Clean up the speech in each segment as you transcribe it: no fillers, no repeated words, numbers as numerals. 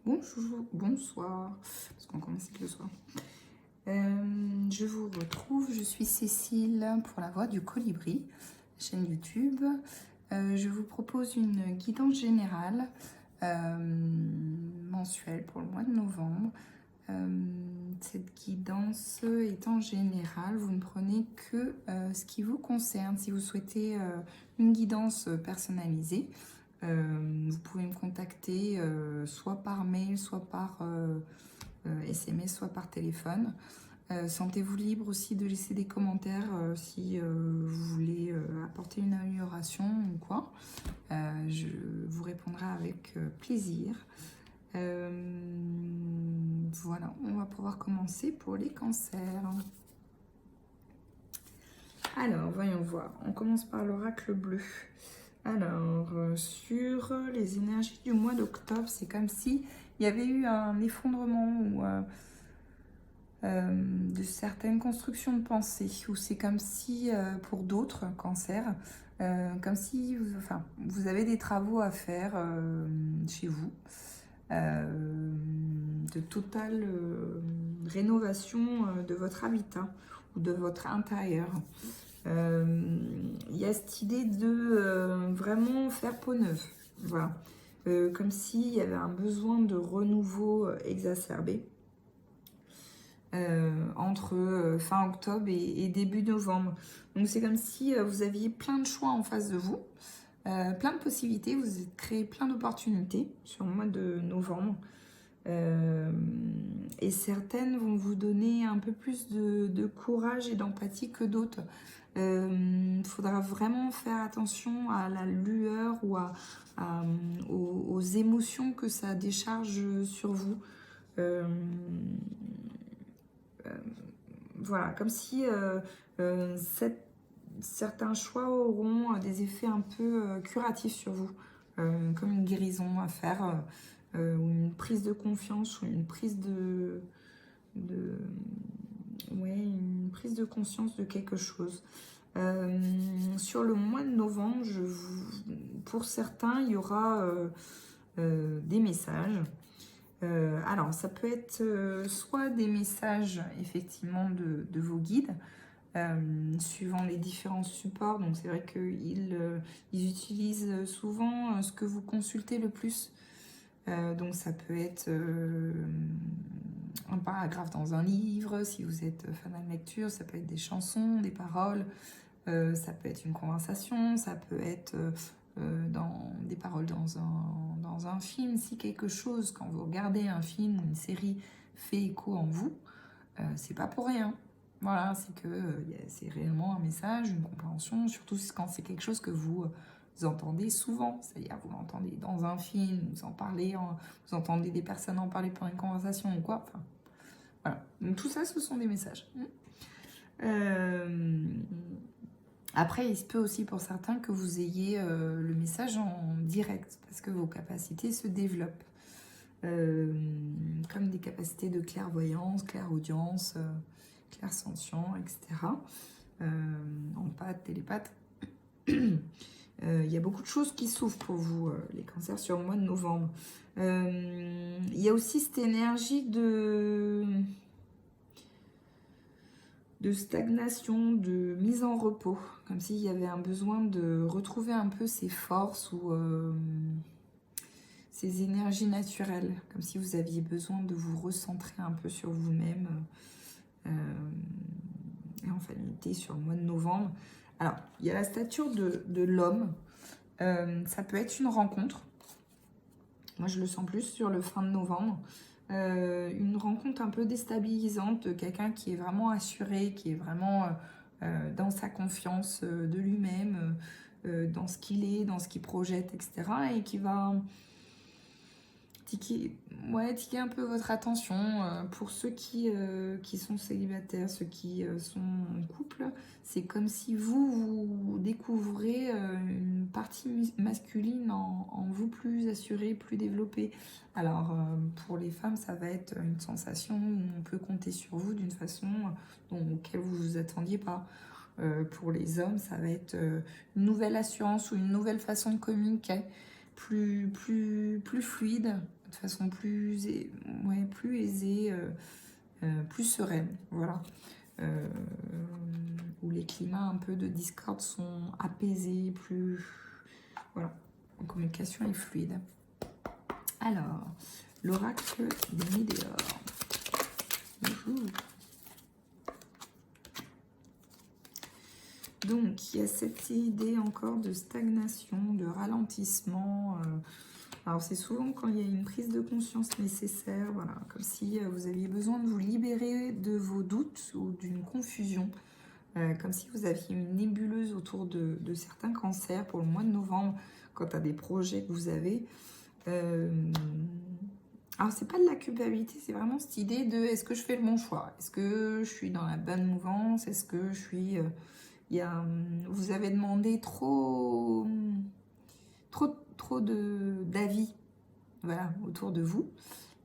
Bonjour, bonsoir, parce qu'on commence avec le soir. Je vous retrouve, je suis Cécile pour la Voix du Colibri, chaîne YouTube. Je vous propose une guidance générale mensuelle pour le mois de novembre. Cette guidance étant générale, vous ne prenez que ce qui vous concerne. Si vous souhaitez une guidance personnalisée, vous pouvez me contacter soit par mail, soit par SMS, soit par téléphone. Sentez-vous libre aussi de laisser des commentaires si vous voulez apporter une amélioration ou quoi. Je vous répondrai avec plaisir. Voilà, on va pouvoir commencer pour les cancers. Alors, voyons voir. On commence par l'oracle bleu. Alors, sur les énergies du mois d'octobre, c'est comme si il y avait eu un effondrement ou de certaines constructions de pensée, ou c'est comme si, pour d'autres cancers, comme si vous avez des travaux à faire chez vous, de totale rénovation de votre habitat ou de votre intérieur. Il y a cette idée de vraiment faire peau neuve, voilà. Comme s'il y avait un besoin de renouveau exacerbé entre fin octobre et début novembre. Donc c'est comme si vous aviez plein de choix en face de vous, plein de possibilités, vous avez créé plein d'opportunités sur le mois de novembre. Et certaines vont vous donner un peu plus de courage et d'empathie que d'autres. Il faudra vraiment faire attention à la lueur ou aux émotions que ça décharge sur vous. Voilà, comme si certains choix auront des effets un peu curatifs sur vous, comme une guérison à faire, ou une prise de confiance, ou une prise une prise de conscience de quelque chose. Sur le mois de novembre, pour certains, il y aura des messages. Alors, ça peut être soit des messages effectivement de vos guides, suivant les différents supports. Donc, c'est vrai qu'ils utilisent souvent ce que vous consultez le plus. Donc, ça peut être un paragraphe dans un livre, si vous êtes fan de lecture, ça peut être des chansons, des paroles, ça peut être une conversation, ça peut être des paroles dans un film. Si quelque chose, quand vous regardez un film ou une série, fait écho en vous, c'est pas pour rien. Voilà, c'est que c'est réellement un message, une compréhension, surtout quand c'est quelque chose que vous entendez souvent. C'est-à-dire, vous l'entendez dans un film, vous entendez des personnes en parler pendant une conversation ou quoi. Enfin, voilà. Donc tout ça, ce sont des messages. Après, il se peut aussi pour certains que vous ayez le message en direct, parce que vos capacités se développent. Comme des capacités de clairvoyance, clairaudience, clairsentient, etc. Empathe, télépathe. Il y a beaucoup de choses qui s'ouvrent pour vous, les cancers, sur le mois de novembre. Il y a aussi cette énergie de stagnation, de mise en repos, comme s'il y avait un besoin de retrouver un peu ses forces ou ses énergies naturelles, comme si vous aviez besoin de vous recentrer un peu sur vous-même, et en famille sur le mois de novembre. Alors, il y a la stature de l'homme, ça peut être une rencontre, moi je le sens plus sur le fin de novembre, une rencontre un peu déstabilisante de quelqu'un qui est vraiment assuré, qui est vraiment dans sa confiance de lui-même, dans ce qu'il est, dans ce qu'il projette, etc. Et qui va tiquer un peu votre attention. Pour ceux qui sont célibataires, ceux qui sont en couple, c'est comme si vous découvrez une partie masculine en vous plus assurée, plus développée. Alors, pour les femmes, ça va être une sensation où on peut compter sur vous d'une façon auquel vous ne vous attendiez pas. Pour les hommes, ça va être une nouvelle assurance ou une nouvelle façon de communiquer, plus fluide, façon plus, plus aisée, plus sereine, voilà. Où les climats un peu de discorde sont apaisés, plus... Voilà, la communication est fluide. Alors, l'oracle des météores. Donc, il y a cette idée encore de stagnation, de ralentissement. Alors, c'est souvent quand il y a une prise de conscience nécessaire, voilà, comme si vous aviez besoin de vous libérer de vos doutes ou d'une confusion. Comme si vous aviez une nébuleuse autour de certains cancers pour le mois de novembre, quant à des projets que vous avez. Alors, c'est pas de la culpabilité, c'est vraiment cette idée de est-ce que je fais le bon choix? Est-ce que je suis dans la bonne mouvance? Est-ce que je suis... vous avez demandé trop d'avis, voilà, autour de vous.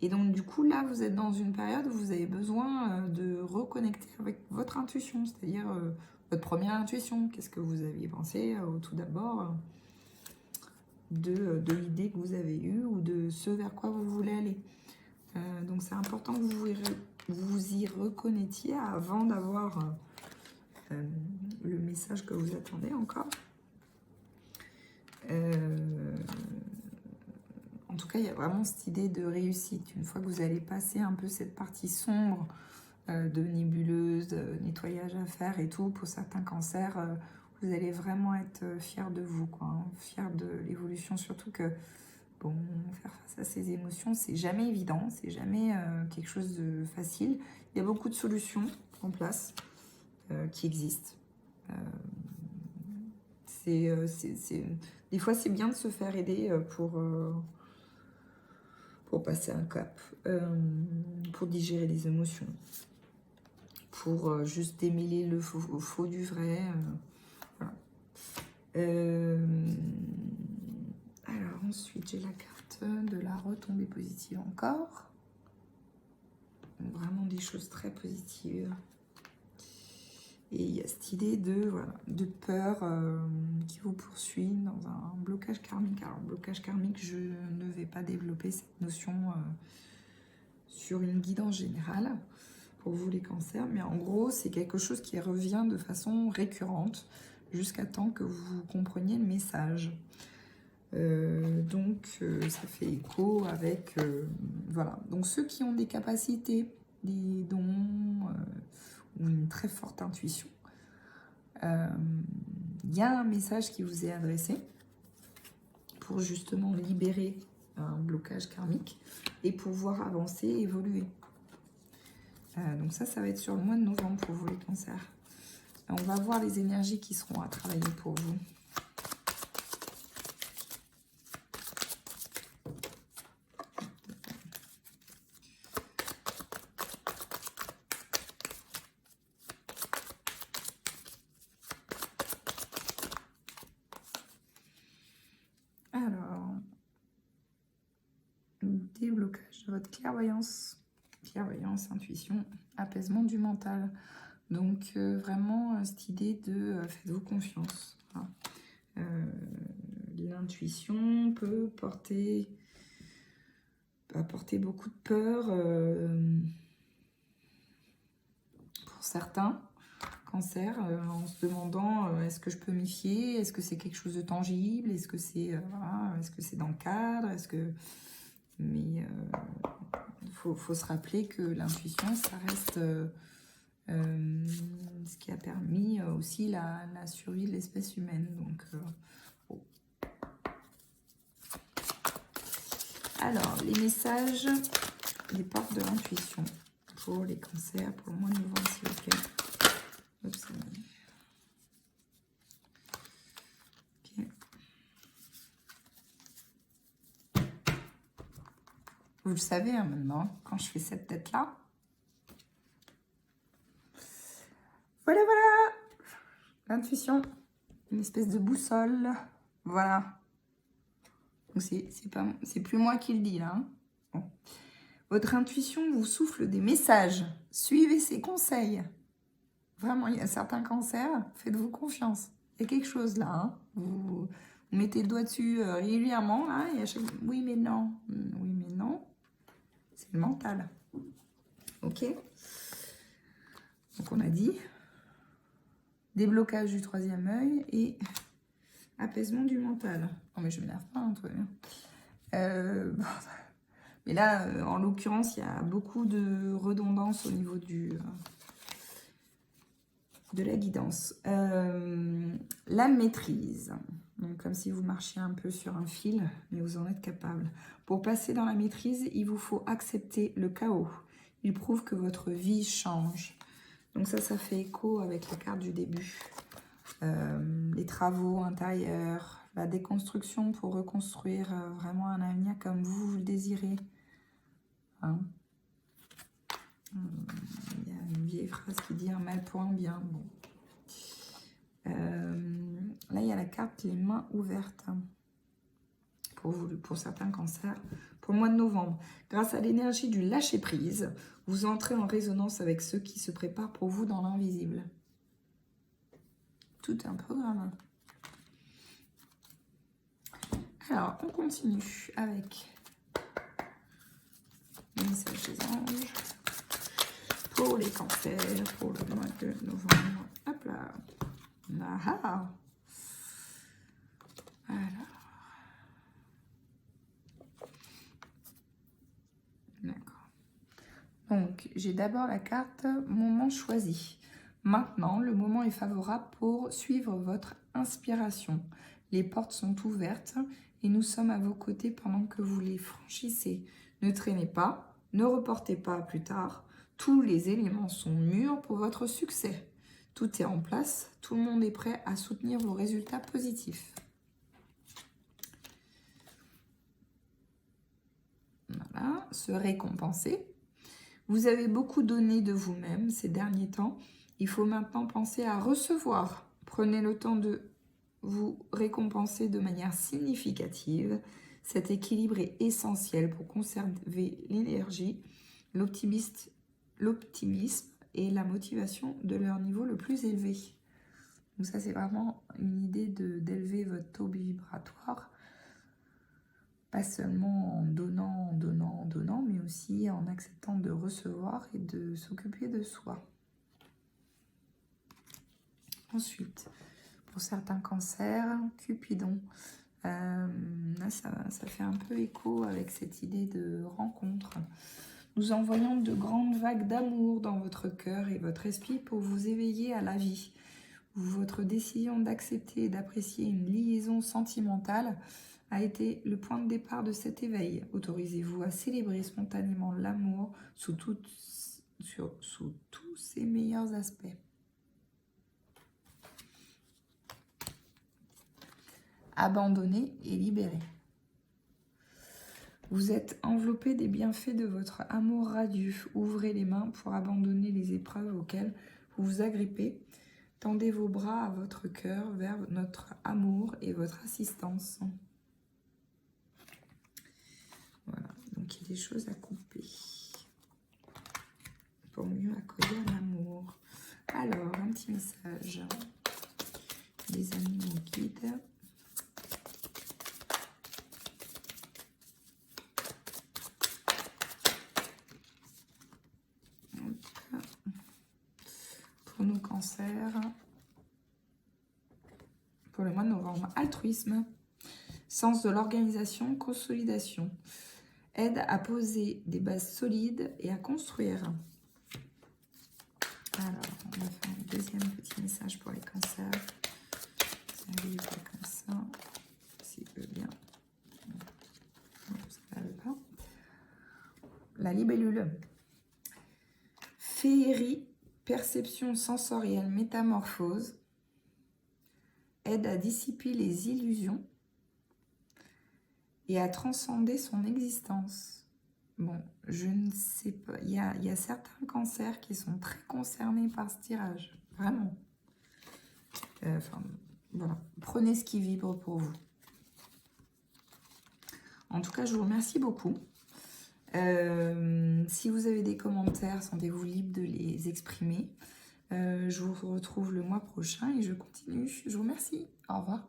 Et donc, du coup, là, vous êtes dans une période où vous avez besoin de reconnecter avec votre intuition, c'est-à-dire votre première intuition. Qu'est-ce que vous aviez pensé au tout d'abord de l'idée que vous avez eue ou de ce vers quoi vous voulez aller. Donc, c'est important que vous y reconnectiez avant d'avoir le message que vous attendez encore. En tout cas, il y a vraiment cette idée de réussite. Une fois que vous allez passer un peu cette partie sombre de nébuleuse, de nettoyage à faire et tout, pour certains cancers, vous allez vraiment être fiers de vous, quoi, hein, fiers de l'évolution. Surtout que, bon, faire face à ces émotions, c'est jamais évident, c'est jamais quelque chose de facile. Il y a beaucoup de solutions en place qui existent. Des fois, c'est bien de se faire aider pour passer un cap, pour digérer les émotions, pour juste démêler le faux du vrai. Voilà. Alors ensuite, j'ai la carte de la retombée positive encore. Vraiment des choses très positives. Et il y a cette idée de peur qui vous poursuit dans un blocage karmique. Alors, blocage karmique, je ne vais pas développer cette notion sur une guidance générale pour vous les cancers, mais en gros, c'est quelque chose qui revient de façon récurrente jusqu'à temps que vous compreniez le message. Ça fait écho avec... voilà. Donc, ceux qui ont des capacités, des dons... ou une très forte intuition, il y a un message qui vous est adressé pour justement libérer un blocage karmique et pouvoir avancer et évoluer. Donc ça va être sur le mois de novembre pour vous les cancers. On va voir les énergies qui seront à travailler pour vous. Alors, déblocage de votre clairvoyance, intuition, apaisement du mental. Donc, vraiment, cette idée de faites-vous confiance. Hein. L'intuition peut apporter beaucoup de peur pour certains cancers, en se demandant est-ce que je peux m'y fier, est-ce que c'est quelque chose de tangible, est-ce que c'est dans le cadre, mais faut se rappeler que l'intuition, ça reste ce qui a permis aussi la survie de l'espèce humaine. Donc, bon. Alors, les messages, les portes de l'intuition pour les cancers, pour le mois de novembre, s'il vous plaît. Oups. Okay. Vous le savez hein, maintenant, quand je fais cette tête-là. Voilà, voilà. L'intuition, une espèce de boussole. Voilà. Donc c'est plus moi qui le dis là. Hein. Bon. Votre intuition vous souffle des messages. Suivez ses conseils. Vraiment, il y a certains cancers, faites-vous confiance. Il y a quelque chose là. Hein. Vous mettez le doigt dessus régulièrement. Là, et à chaque... Oui, mais non. Oui, mais non. c'est le mental. Ok? Donc on a dit déblocage du troisième œil et apaisement du mental. Non mais je m'énerve pas, hein, tout va bien. Bon, mais là, en l'occurrence, il y a beaucoup de redondance au niveau de la guidance. La maîtrise. Donc, comme si vous marchiez un peu sur un fil, mais vous en êtes capable. Pour passer dans la maîtrise, il vous faut accepter le chaos. Il prouve que votre vie change. Donc ça fait écho avec la carte du début. Les travaux intérieurs, la déconstruction pour reconstruire vraiment un avenir comme vous le désirez. Hein? Il y a une vieille phrase qui dit un mal pour un bien. Bon. Là, il y a la carte les mains ouvertes pour vous, pour certains cancers. Pour le mois de novembre, grâce à l'énergie du lâcher-prise, vous entrez en résonance avec ceux qui se préparent pour vous dans l'invisible. Tout un programme. Alors, on continue avec les messages des anges pour les cancers, pour le mois de novembre. Hop là. Ah. Alors. D'accord. Donc, j'ai d'abord la carte moment choisi. Maintenant, le moment est favorable pour suivre votre inspiration. Les portes sont ouvertes et nous sommes à vos côtés pendant que vous les franchissez. Ne traînez pas, ne reportez pas à plus tard. Tous les éléments sont mûrs pour votre succès. Tout est en place, tout le monde est prêt à soutenir vos résultats positifs. Voilà, se récompenser. Vous avez beaucoup donné de vous-même ces derniers temps. Il faut maintenant penser à recevoir. Prenez le temps de vous récompenser de manière significative. Cet équilibre est essentiel pour conserver l'énergie, l'optimisme et la motivation de leur niveau le plus élevé. Donc ça, c'est vraiment une idée d'élever votre taux vibratoire. Pas seulement en donnant, mais aussi en acceptant de recevoir et de s'occuper de soi. Ensuite, pour certains cancers, Cupidon. Là, ça fait un peu écho avec cette idée de rencontre. Nous envoyons de grandes vagues d'amour dans votre cœur et votre esprit pour vous éveiller à la vie. Votre décision d'accepter et d'apprécier une liaison sentimentale a été le point de départ de cet éveil. Autorisez-vous à célébrer spontanément l'amour sous tous ses meilleurs aspects. Abandonner et libérer. Vous êtes enveloppé des bienfaits de votre amour radieux. Ouvrez les mains pour abandonner les épreuves auxquelles vous vous agrippez. Tendez vos bras à votre cœur vers notre amour et votre assistance. Voilà, donc il y a des choses à couper pour mieux accueillir l'amour. Alors, un petit message des animaux guides. Pour nos cancers, pour le mois de novembre, altruisme, sens de l'organisation, consolidation, aide à poser des bases solides et à construire. Alors, on va faire un deuxième petit message pour les cancers. Ça arrive comme ça, s'il veut bien. Non, ça ne veut pas. La libellule. Féerie, perception sensorielle, métamorphose, aide à dissiper les illusions et à transcender son existence. Bon, je ne sais pas. Il y a certains cancers qui sont très concernés par ce tirage. Vraiment. Voilà. Prenez ce qui vibre pour vous. En tout cas, je vous remercie beaucoup. Si vous avez des commentaires, sentez-vous libre de les exprimer. Je vous retrouve le mois prochain et je continue. Je vous remercie. Au revoir.